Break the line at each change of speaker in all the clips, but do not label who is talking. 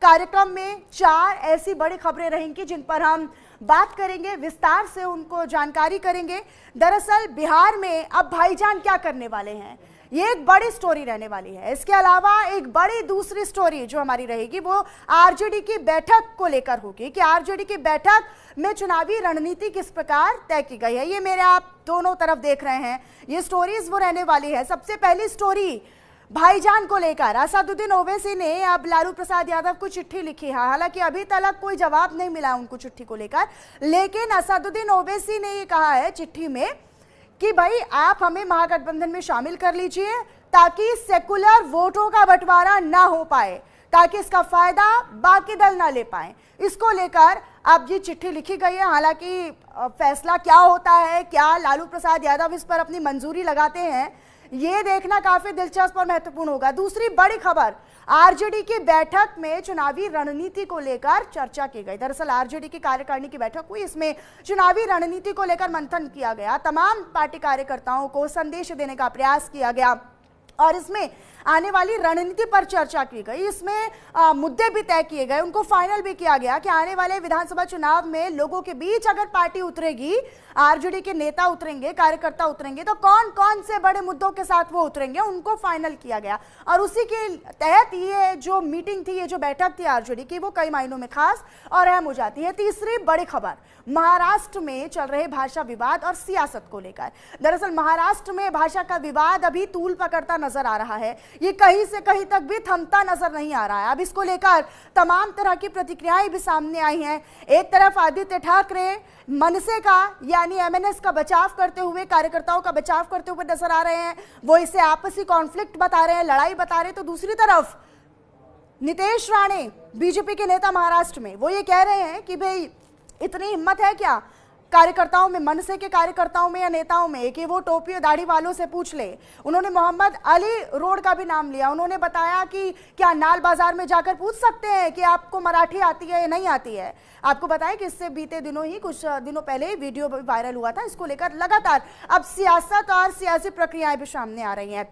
कार्यक्रम में 4 ऐसी बड़ी खबरें रहेंगी जिन पर हम बात करेंगे, विस्तार से उनको जानकारी करेंगे। दरअसल बिहार में अब भाईजान क्या करने वाले हैं, ये एक बड़ी स्टोरी रहने वाली है। इसके अलावा एक बड़ी दूसरी स्टोरी जो हमारी रहेगी वो आरजेडी की बैठक को लेकर होगी कि आरजेडी की बैठक में चुनावी रणनीति किस प्रकार तय की गई है। ये मेरे आप दोनों तरफ देख रहे हैं, ये स्टोरीज वो रहने वाली है। सबसे पहली स्टोरी भाईजान को लेकर असदुद्दीन ओवैसी ने अब लालू प्रसाद यादव को चिट्ठी लिखी है। हालांकि अभी तक कोई जवाब नहीं मिला उनको चिट्ठी को लेकर, लेकिन असदुद्दीन ओवैसी ने ये कहा है चिट्ठी में कि भाई आप हमें महागठबंधन में शामिल कर लीजिए ताकि सेकुलर वोटों का बंटवारा ना हो पाए, ताकि इसका फायदा बाकी दल ना ले पाए। इसको लेकर अब ये चिट्ठी लिखी गई है। हालांकि फैसला क्या होता है, क्या लालू प्रसाद यादव इस पर अपनी मंजूरी लगाते हैं, ये देखना काफी दिलचस्प और महत्वपूर्ण होगा। दूसरी बड़ी खबर, आरजेडी की बैठक में चुनावी रणनीति को लेकर चर्चा की गई। दरअसल आरजेडी की कार्यकारिणी की बैठक हुई, इसमें चुनावी रणनीति को लेकर मंथन किया गया, तमाम पार्टी कार्यकर्ताओं को संदेश देने का प्रयास किया गया और इसमें आने वाली रणनीति पर चर्चा की गई। इसमें मुद्दे भी तय किए गए, उनको फाइनल भी किया गया कि आने वाले विधानसभा चुनाव में लोगों के बीच अगर पार्टी उतरेगी, आरजेडी के नेता उतरेंगे, कार्यकर्ता उतरेंगे, तो कौन कौन से बड़े मुद्दों के साथ वो उतरेंगे, उनको फाइनल किया गया। और उसी के तहत ये जो मीटिंग थी, ये जो बैठक थी आरजेडी की, वो कई मायनों में खास और अहम हो जाती है। तीसरी बड़ी खबर, महाराष्ट्र में चल रहे भाषा विवाद और सियासत को लेकर। दरअसल महाराष्ट्र में भाषा का विवाद अभी तूल पकड़ता नजर आ रहा है, ये कहीं से कहीं तक भी थमता नजर नहीं आ रहा है। अब इसको लेकर तमाम तरह की प्रतिक्रियाएं भी सामने आई हैं। एक तरफ आदित्य ठाकरे मनसे का यानी एमएनएस का बचाव करते हुए, कार्यकर्ताओं का बचाव करते हुए नजर आ रहे हैं, वो इसे आपसी कॉन्फ्लिक्ट बता रहे हैं, लड़ाई बता रहे हैं। तो दूसरी तरफ नीतीश राणे बीजेपी के नेता महाराष्ट्र में, वो ये कह रहे हैं कि भाई इतनी हिम्मत है क्या कार्यकर्ताओं में, मनसे के कार्यकर्ताओं में या नेताओं में, कि वो टोपी और दाढ़ी वालों से पूछ ले। उन्होंने मोहम्मद अली रोड का भी नाम लिया। उन्होंने बताया कि क्या नाल बाजार में जाकर पूछ सकते हैं कि आपको मराठी आती है या नहीं आती है। आपको बताएं कि इससे बीते दिनों ही, कुछ दिनों पहले वीडियो वायरल हुआ था। इसको लेकर लगातार अब सियासत और सियासी प्रक्रियाएं भी सामने आ रही हैं।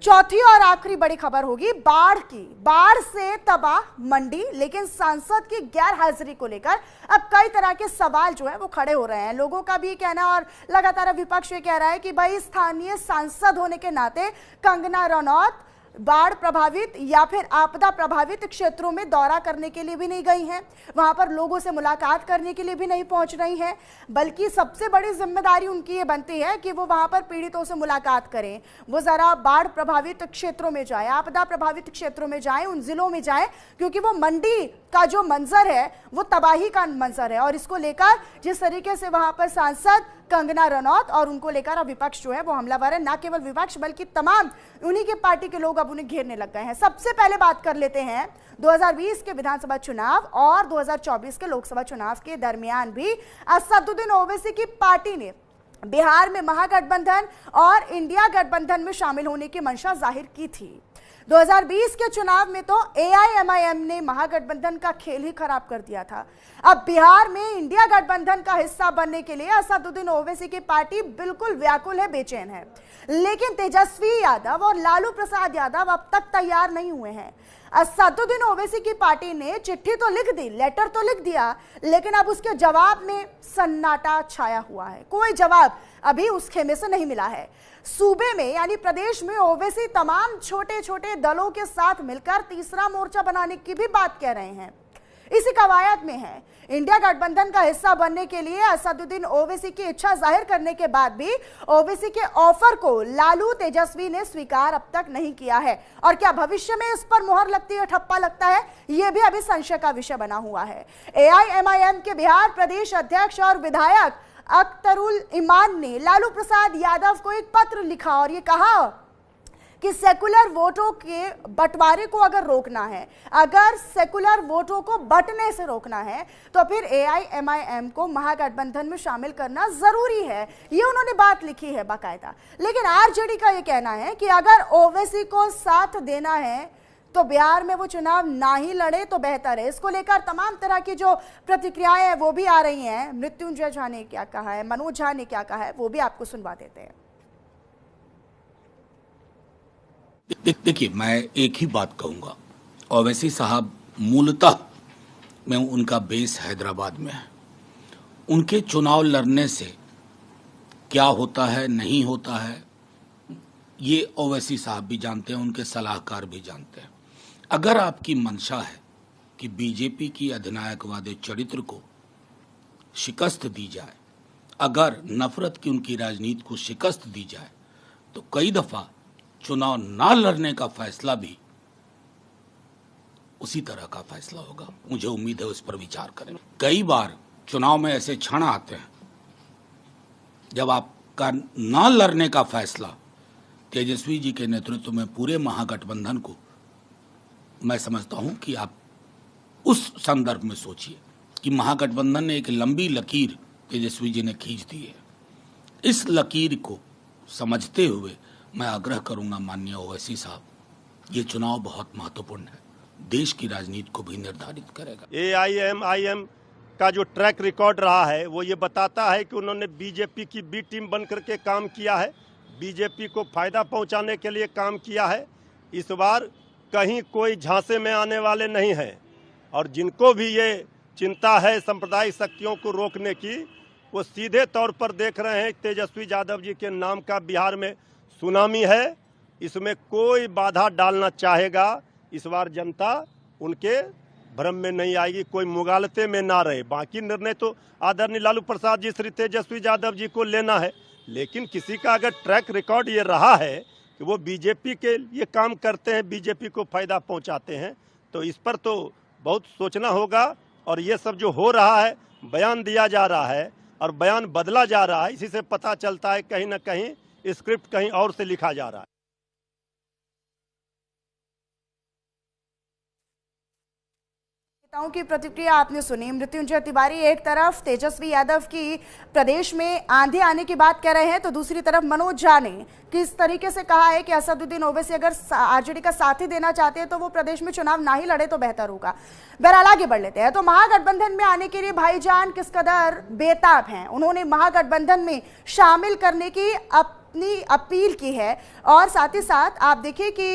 चौथी और आखिरी बड़ी खबर होगी बाढ़ की। बाढ़ से तबाह मंडी, लेकिन सांसद की गैर हाजिरी को लेकर अब कई तरह के सवाल जो है वो खड़े हो रहे हैं। लोगों का भी कहना और लगातार विपक्ष ये कह रहा है कि भाई स्थानीय सांसद होने के नाते कंगना रनौत बाढ़ प्रभावित या फिर आपदा प्रभावित क्षेत्रों में दौरा करने के लिए भी नहीं गई हैं, वहां पर लोगों से मुलाकात करने के लिए भी नहीं पहुंच रही हैं, बल्कि सबसे बड़ी जिम्मेदारी उनकी ये बनती है कि वो वहां पर पीड़ितों से मुलाकात करें, वो जरा बाढ़ प्रभावित क्षेत्रों में जाए, आपदा प्रभावित क्षेत्रों में जाए, उन जिलों में जाए, क्योंकि वो मंडी का जो मंजर है वो तबाही का मंजर है। और इसको लेकर जिस तरीके से वहां पर सांसद कंगना रनौत और उनको लेकर अब विपक्ष जो है वो हमलावर है, ना केवल विपक्ष बल्कि तमाम उन्हीं के पार्टी के लोग अब उन्हें घेरने लग गए हैं। सबसे पहले बात कर लेते हैं 2020 के विधानसभा चुनाव और 2024 के लोकसभा चुनाव के दरमियान भी असदुद्दीन ओवैसी की पार्टी ने बिहार में महागठबंधन और इंडिया गठबंधन में शामिल होने की मंशा जाहिर की थी। 2020 के चुनाव में तो एआईएमआईएम ने महागठबंधन का खेल ही खराब कर दिया था। अब बिहार में इंडिया गठबंधन का हिस्सा बनने के लिए असदुद्दीन ओवैसी की पार्टी बिल्कुल व्याकुल है, बेचैन है। लेकिन तेजस्वी यादव और लालू प्रसाद यादव अब तक तैयार नहीं हुए हैं। असदुद्दीन ओवैसी की पार्टी ने चिट्ठी तो लिख दी, लेटर तो लिख दिया, लेकिन अब उसके जवाब में सन्नाटा छाया हुआ है। कोई जवाब अभी उस खेमे से नहीं मिला है। सूबे में यानी प्रदेश में ओवैसी तमाम छोटे छोटे दलों के साथ मिलकर तीसरा मोर्चा बनाने की भी बात कह रहे हैं, इसी कवायद में है। इंडिया गठबंधन का हिस्सा बनने के लिए असदुद्दीन ओवैसी की इच्छा जाहिर करने के बाद भी ओवैसी के ऑफर को लालू तेजस्वी ने स्वीकार अब तक नहीं किया है। और क्या भविष्य में इस पर मुहर लगती है, ठप्पा लगता है, यह भी अभी संशय का विषय बना हुआ है। एआईएमआईएम के बिहार प्रदेश अध्यक्ष और विधायक अख्तरुल इमान ने लालू प्रसाद यादव को एक पत्र लिखा और ये कहा कि सेकुलर वोटों के बंटवारे को अगर रोकना है, अगर सेकुलर वोटों को बंटने से रोकना है, तो फिर एआईएमआईएम को महागठबंधन में शामिल करना जरूरी है। ये उन्होंने बात लिखी है बाकायदा। लेकिन आरजेडी का ये कहना है कि अगर ओवैसी को साथ देना है तो बिहार में वो चुनाव ना ही लड़े तो बेहतर है। इसको लेकर तमाम तरह की जो प्रतिक्रियाएं हैं वो भी आ रही हैं। मृत्युंजय झा ने क्या कहा है, मनोज झा ने क्या कहा है, वो भी आपको सुनवा देते हैं।
देखिए, मैं एक ही बात कहूंगा, ओवैसी साहब मूलतः में उनका बेस हैदराबाद में है। उनके चुनाव लड़ने से क्या होता है नहीं होता है ये ओवैसी साहब भी जानते हैं, उनके सलाहकार भी जानते हैं। अगर आपकी मंशा है कि बीजेपी की अधिनायकवादी चरित्र को शिकस्त दी जाए, अगर नफरत की उनकी राजनीति को शिकस्त दी जाए, तो कई दफा चुनाव ना लड़ने का फैसला भी उसी तरह का फैसला होगा। मुझे उम्मीद है उस पर विचार करें। कई बार चुनाव में ऐसे क्षण आते हैं जब आपका ना लड़ने का फैसला तेजस्वी जी के नेतृत्व में पूरे महागठबंधन को, मैं समझता हूं कि आप उस संदर्भ में सोचिए कि महागठबंधन ने एक लंबी लकीर तेजस्वी जी ने खींच दी है। इस लकीर को समझते हुए मैं आग्रह करूंगा माननीय ओवैसी साहब, ये चुनाव बहुत महत्वपूर्ण है, देश की राजनीति को भी निर्धारित करेगा।
AIMIM का जो ट्रैक रिकॉर्ड रहा है वो ये बताता है कि उन्होंने बीजेपी की बी टीम बनकर के काम किया है, बीजेपी को फायदा पहुंचाने के लिए काम किया है। इस बार कहीं कोई झांसे में आने वाले नहीं हैं और जिनको भी ये चिंता है सांप्रदायिक शक्तियों को रोकने की, वो सीधे तौर पर देख रहे हैं तेजस्वी यादव जी के नाम का बिहार में सुनामी है, इसमें कोई बाधा डालना चाहेगा। इस बार जनता उनके भ्रम में नहीं आएगी, कोई मुगालते में ना रहे। बाकी निर्णय तो आदरणीय लालू प्रसाद जी श्री तेजस्वी यादव जी को लेना है, लेकिन किसी का अगर ट्रैक रिकॉर्ड ये रहा है कि वो बीजेपी के लिए काम करते हैं, बीजेपी को फायदा पहुंचाते हैं, तो इस पर तो बहुत सोचना होगा। और ये सब जो हो रहा है, बयान दिया जा रहा है और बयान बदला जा रहा है, इसी से पता चलता है कहीं ना कहीं स्क्रिप्ट कहीं और से लिखा जा रहा है।
नेताओं की प्रतिक्रिया आपने सुनी। मृत्युंजय तिवारी एक तरफ तेजस्वी यादव की प्रदेश में आंधी आने की बात कह रहे हैं, तो दूसरी तरफ मनोज झा ने किस तरीके से कहा है कि असदुद्दीन ओवैसी अगर आरजेडी का साथ ही देना चाहते हैं तो वो प्रदेश में चुनाव ना ही लड़े तो बेहतर होगा। बहरहाल आगे बढ़ लेते हैं। तो महागठबंधन में आने के लिए भाईजान किस कदर बेताब हैं, उन्होंने महागठबंधन में शामिल करने की अपनी अपील की है। और साथ ही साथ आप देखिए कि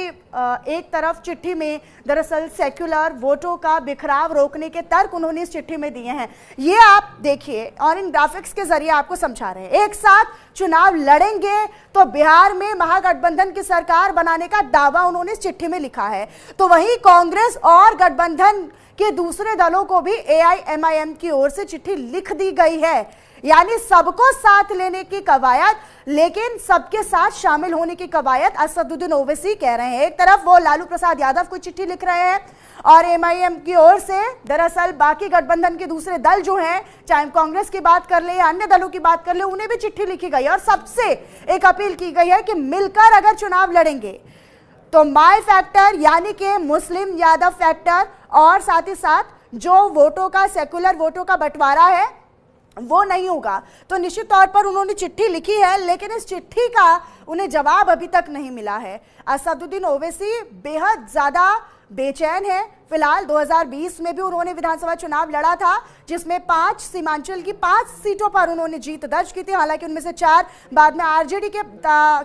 एक तरफ चिट्ठी में दरअसल सेक्युलर वोटों का बिखराव रोकने के तर्क उन्होंने इस चिट्ठी में दिए हैं, ये आप देखिए और इन ग्राफिक्स के जरिए आपको समझा रहे हैं। एक साथ चुनाव लड़ेंगे तो बिहार में महागठबंधन की सरकार बनाने का दावा उन्होंने इस चिट्ठी में लिखा है। तो वहीं कांग्रेस और गठबंधन के दूसरे दलों को भी AIMIM की ओर से चिट्ठी लिख दी गई है, यानी सबको साथ लेने की कवायद, लेकिन सबके साथ शामिल होने की कवायद असदुद्दीन ओवैसी कह रहे हैं। एक तरफ वो लालू प्रसाद यादव को चिट्ठी लिख रहे हैं और MIM की ओर से दरअसल बाकी गठबंधन के दूसरे दल जो हैं, चाहे कांग्रेस की बात कर ले या अन्य दलों की बात कर ले, उन्हें भी चिट्ठी लिखी गई और सबसे एक अपील की गई है कि मिलकर अगर चुनाव लड़ेंगे तो माई फैक्टर यानी कि मुस्लिम यादव फैक्टर और साथ ही साथ जो वोटों का सेकुलर वोटों का बंटवारा है वो नहीं होगा। तो निश्चित तौर पर उन्होंने चिट्ठी लिखी है, लेकिन इस चिट्ठी का उन्हें जवाब अभी तक नहीं मिला है। असदुद्दीन ओवैसी बेहद ज्यादा बेचैन है। फिलहाल 2020 में भी उन्होंने विधानसभा चुनाव लड़ा था, जिसमें 5 सीमांचल की 5 सीटों पर उन्होंने जीत दर्ज की थी। हालांकि उनमें से 4 बाद में आरजेडी के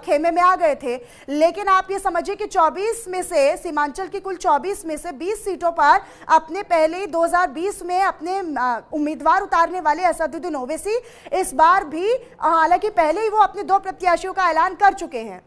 खेमे में आ गए थे। लेकिन आप ये समझिए कि 24 में से सीमांचल की कुल 24 में से 20 सीटों पर अपने पहले ही 2020 में अपने उम्मीदवार उतारने वाले असदुद्दीन ओवैसी इस बार भी हालांकि पहले ही वो अपने 2 प्रत्याशियों का ऐलान कर चुके हैं।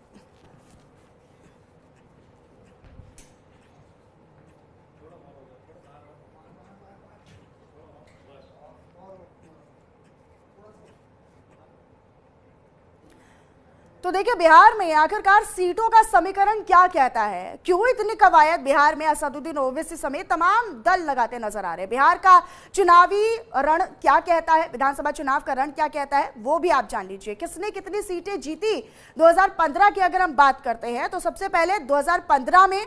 तो देखिए बिहार में आखिरकार सीटों का समीकरण क्या कहता है, क्यों इतनी कवायद बिहार में असदुद्दीन ओवैसी समेत तमाम दल लगाते नजर आ रहे हैं। बिहार का चुनावी रण क्या कहता है, विधानसभा चुनाव का रण क्या कहता है, वो भी आप जान लीजिए। किसने कितनी सीटें जीती 2015 की अगर हम बात करते हैं तो सबसे पहले 2015 में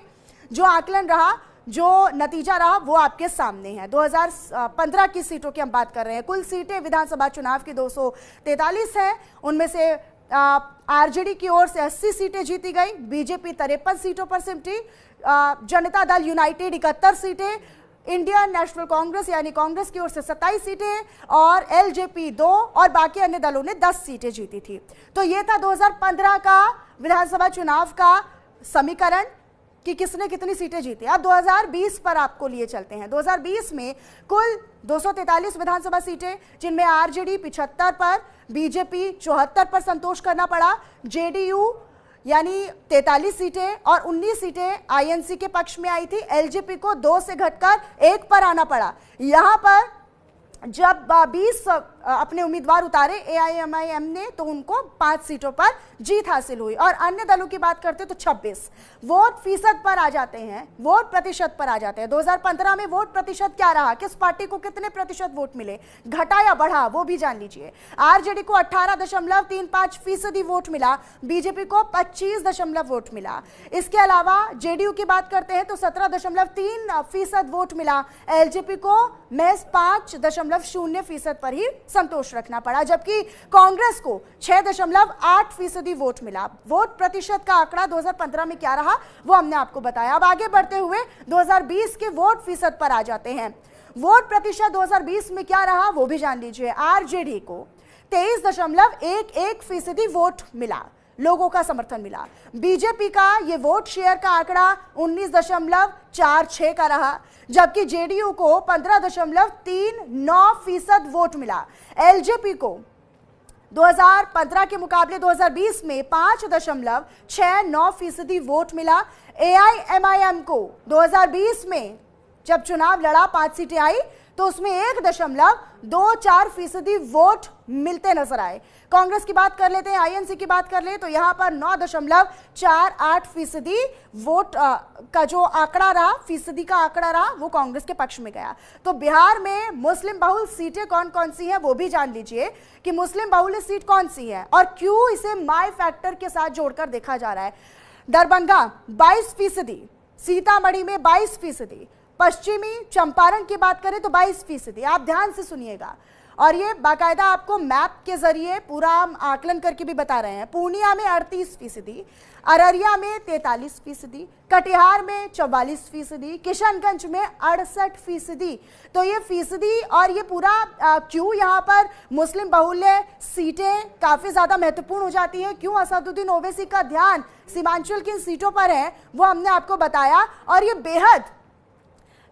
जो आकलन रहा, जो नतीजा रहा, वो आपके सामने है। 2015 की सीटों की हम बात कर रहे हैं। कुल सीटें विधानसभा चुनाव की 243 है, उनमें से आरजेडी की ओर से 80 सीटें जीती गई, बीजेपी 53 सीटों पर सिमटी, जनता दल यूनाइटेड 71 सीटें, इंडियन नेशनल कांग्रेस यानी कांग्रेस की ओर से 27 सीटें और एलजेपी 2 और बाकी अन्य दलों ने 10 सीटें जीती थी। तो ये था 2015 का विधानसभा चुनाव का समीकरण। कि किसने कितनी सीटें जीती। अब 2020 पर आपको लिए चलते हैं। 2020 में कुल 243 विधानसभा सीटें, जिनमें आरजेडी 75 पर, बीजेपी 74 पर संतोष करना पड़ा, जेडीयू यानी 43 सीटें और 19 सीटें आईएनसी के पक्ष में आई थी। एलजेपी को 2 से घटकर 1 पर आना पड़ा। यहां पर जब 20 अपने उम्मीदवार उतारे एआईएमआईएम ने, तो उनको 5 सीटों पर जीत हासिल हुई। और अन्य दलों की बात करते तो 26 वोट फीसद पर आ जाते हैं, वोट प्रतिशत पर आ जाते हैं। 2015 में वोट प्रतिशत क्या रहा, किस पार्टी को कितने प्रतिशत वोट मिले, घटा या बढ़ा, वो भी जान लीजिए। आरजेडी को 18.35% वोट मिला, बीजेपी को 25 वोट मिला। इसके अलावा जेडीयू की बात करते हैं तो 17.3% वोट मिला, एलजेपी को महज 5.0% पर ही संतोष रखना पड़ा, जबकि कांग्रेस को 6.8% वोट मिला। वोट प्रतिशत का आंकड़ा 2015 में क्या रहा वो हमने आपको बताया। अब आगे बढ़ते हुए 2020 के वोट फीसद पर आ जाते हैं। वोट प्रतिशत 2020 में क्या रहा वो भी जान लीजिए। आरजेडी को 23.11% वोट मिला, लोगों का समर्थन मिला। बीजेपी का ये वोट शेयर का आंकड़ा 19.46 का रहा, जबकि जेडीयू को 15.39% वोट मिला। एलजेपी को 2015 के मुकाबले 2020 में 5.69% वोट मिला। एआईएमआईएम को 2020 में जब चुनाव लड़ा, 5 सीटें आई, तो उसमें 1.24% वोट मिलते नजर आए। कांग्रेस की बात कर लेते हैं, आईएनसी की बात कर ले तो यहां पर 9.48% वोट का जो आंकड़ा रहा, फीसदी का आंकड़ा रहा, वो कांग्रेस के पक्ष में गया। तो बिहार में मुस्लिम बहुल सीटें कौन कौन सी हैं वो भी जान लीजिए कि मुस्लिम बहुल सीट कौन सी है और क्यों इसे माई फैक्टर के साथ जोड़कर देखा जा रहा है। दरभंगा 22%, सीतामढ़ी में 22%, पश्चिमी चंपारण की बात करें तो 22%। आप ध्यान से सुनिएगा और ये बाकायदा आपको मैप के जरिए पूरा आकलन करके भी बता रहे हैं। पूर्णिया में 38%, अररिया में 43%, कटिहार में 44%, किशनगंज में 68%। तो ये फीसदी और ये पूरा क्यों यहाँ पर मुस्लिम बहुल्य सीटें काफी ज्यादा महत्वपूर्ण हो जाती है, क्यों असदुद्दीन ओवैसी का ध्यान सीमांचल की सीटों पर है, वो हमने आपको बताया। और ये बेहद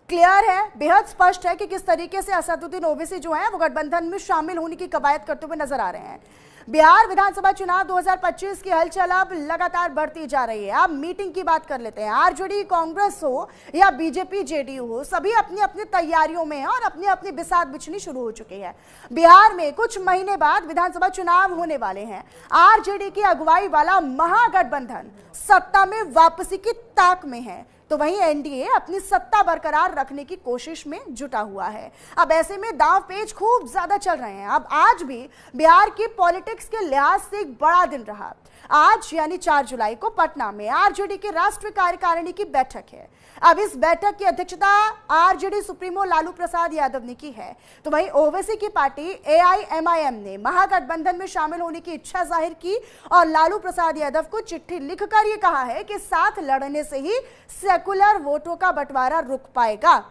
क्लियर है, बेहद स्पष्ट है कि किस तरीके से असदुद्दीन ओवैसी जो है वो गठबंधन में शामिल होने की कवायद करते हुए नजर आ रहे हैं। बिहार विधानसभा चुनाव 2025 की हलचल अब लगातार बढ़ती जा रही है। अब मीटिंग की बात कर लेते हैं। आरजेडी कांग्रेस हो या बीजेपी जेडीयू हो, सभी अपनी अपनी तैयारियों में हैं और अपनी अपनी बिसात बिछनी शुरू हो चुकी है। बिहार में कुछ महीने बाद विधानसभा चुनाव होने वाले हैं। आरजेडी की अगुवाई वाला महागठबंधन सत्ता में वापसी की ताक में है, तो वहीं एनडीए अपनी सत्ता बरकरार रखने की कोशिश में जुटा हुआ है। अब ऐसे में दांव पेच खूब ज्यादा चल रहे हैं। अब आज भी बिहार की पॉलिटिक्स के लिहाज से एक बड़ा दिन रहा। आज यानी 4 जुलाई को पटना में आरजेडी की राष्ट्रीय कार्यकारिणी की बैठक है। अब इस बैठक की अध्यक्षता आरजेडी सुप्रीमो लालू प्रसाद यादव ने की है। तो वहीं ओवैसी की पार्टी एआईएमआईएम ने महागठबंधन में शामिल होने की इच्छा जाहिर की और लालू प्रसाद यादव को चिट्ठी लिखकर यह कहा है कि साथ लड़ने से ही सेकुलर वोटों का बंटवारा रुक पाएगा।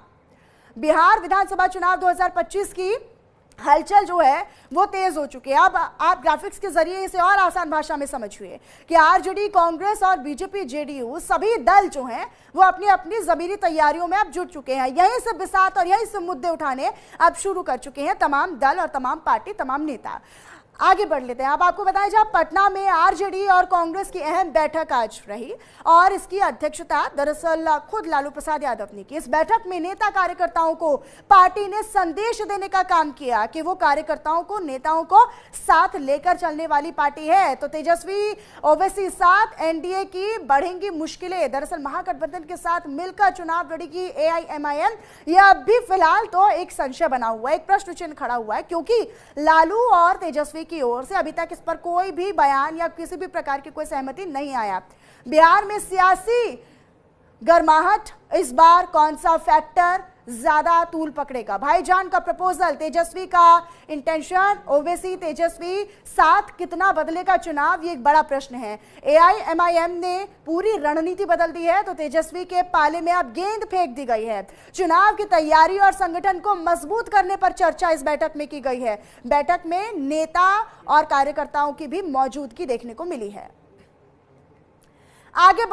बिहार विधानसभा चुनाव 2025 की हलचल जो है वो तेज हो चुकी है। अब आप ग्राफिक्स के जरिए इसे और आसान भाषा में समझिए कि आरजेडी, कांग्रेस और बीजेपी, जेडीयू सभी दल जो हैं वो अपनी अपनी जमीनी तैयारियों में अब जुट चुके हैं। यहीं से बिसात और यहीं से मुद्दे उठाने अब शुरू कर चुके हैं तमाम दल और तमाम पार्टी, तमाम नेता। आगे बढ़ लेते हैं। अब आपको बताया जाए, पटना में आरजेडी और कांग्रेस की अहम बैठक आज रही और इसकी अध्यक्षता दरअसल खुद लालू प्रसाद यादव ने की। इस बैठक में नेता कार्यकर्ताओं को पार्टी ने संदेश देने का काम किया कि वो कार्यकर्ताओं को, नेताओं को साथ लेकर चलने वाली पार्टी है। तो तेजस्वी ओवैसी साथ एनडीए की बढ़ेंगी मुश्किलें। दरअसल महागठबंधन के साथ मिलकर चुनाव लड़ेगी एआईएमआईएम, यह अब भी फिलहाल तो एक संशय बना हुआ है, एक प्रश्न चिन्ह खड़ा हुआ है, क्योंकि लालू और तेजस्वी की ओर से अभी तक इस पर कोई भी बयान या किसी भी प्रकार की कोई सहमति नहीं आया। बिहार में सियासी गर्माहट इस बार कौन सा फैक्टर ज्यादा तूल पकड़ेगा? भाईजान का प्रपोजल, तेजस्वी का इंटेंशन, ओवैसी तेजस्वी साथ कितना बदलेगा चुनाव, ये एक बड़ा प्रश्न है। एआईएमआईएम ने पूरी रणनीति बदल दी है, तो तेजस्वी के पाले में अब गेंद फेंक दी गई है। चुनाव की तैयारी और संगठन को मजबूत करने पर चर्चा इस बैठक में की गई है। बैठक में नेता और कार्यकर्ताओं की भी मौजूदगी देखने को मिली है। आगे